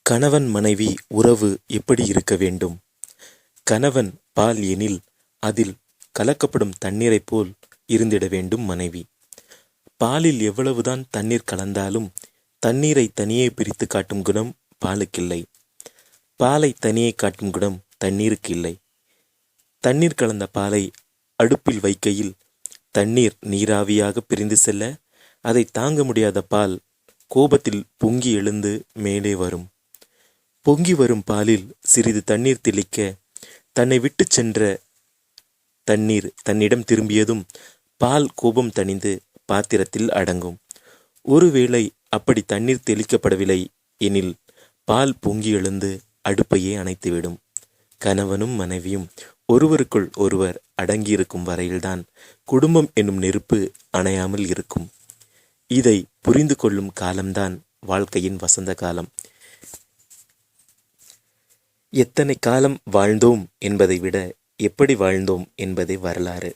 கணவன் மனைவி உறவு எப்படி இருக்க வேண்டும்? கணவன் பால் எனில் அதில் கலக்கப்படும் தண்ணீரைப் போல் இருந்திட வேண்டும் மனைவி. பாலில் எவ்வளவுதான் தண்ணீர் கலந்தாலும் தண்ணீரை தனியே பிரித்து காட்டும் குணம் பாலுக்கில்லை. பாலை தனியே காட்டும் குணம் தண்ணீருக்கு இல்லை. தண்ணீர் கலந்த பாலை அடுப்பில் வைக்கையில் தண்ணீர் நீராவியாக பிரிந்து செல்ல, அதை தாங்க முடியாத பால் கோபத்தில் பொங்கி எழுந்து மேலே வரும். பொங்கி வரும் பாலில் சிறிது தண்ணீர் தெளிக்க, தன்னை விட்டு சென்ற தண்ணீர் தன்னிடம் திரும்பியதும் பால் கோபம் தணிந்து பாத்திரத்தில் அடங்கும். ஒருவேளை அப்படி தண்ணீர் தெளிக்கப்படவில்லை எனில் பால் பொங்கி எழுந்து அடுப்பையே அணைத்துவிடும். கணவனும் மனைவியும் ஒருவருக்குள் ஒருவர் அடங்கியிருக்கும் வரையில்தான் குடும்பம் என்னும் நெருப்பு அணையாமல் இருக்கும். இதை புரிந்து கொள்ளும் காலம்தான் வாழ்க்கையின் வசந்த காலம். எத்தனை காலம் வாழ்ந்தோம் என்பதை விட எப்படி வாழ்ந்தோம் என்பதே வரலாறு.